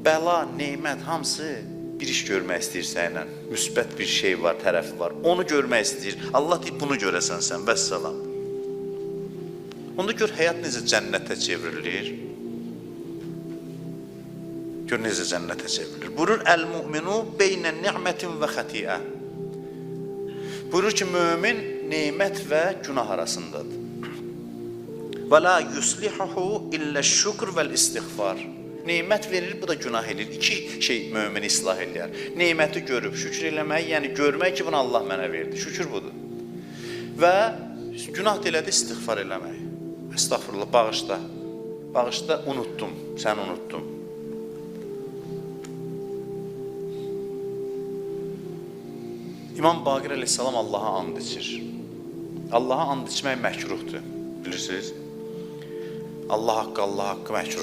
bəla, neymət hamısı bir iş görmək istəyir sənlə. Müsbət bir şey var, tərəfi var. Onu görmək istəyir. Allah deyib bunu görəsən sən, vəssalam. Onda gör həyat necə cənnətə çevrilir. Gör necə cənnətə çevrilir. Buyurur, əl-mu'minu beynən ni'mətin və xətiyə. Buyurur ki, mömin neymət və günah arasındadır. Və la yuslihuhu illə şükr vəl-istiğfar. Neymət verir, bu da günah edir. İki şey mümini islah edir. Neyməti görüb şükür eləmək, yəni görmək ki, bunu Allah mənə verdi. Şükür budur. Və günah elədi, istiğfar eləmək. Estağfurullah, bağışla. Bağışla, unuttum, sən unuttum. İmam Baqir əleyhissalam Allaha and içir. Allaha and içmək məkruhdur, bilirsiniz? Allah haqqı məkruh.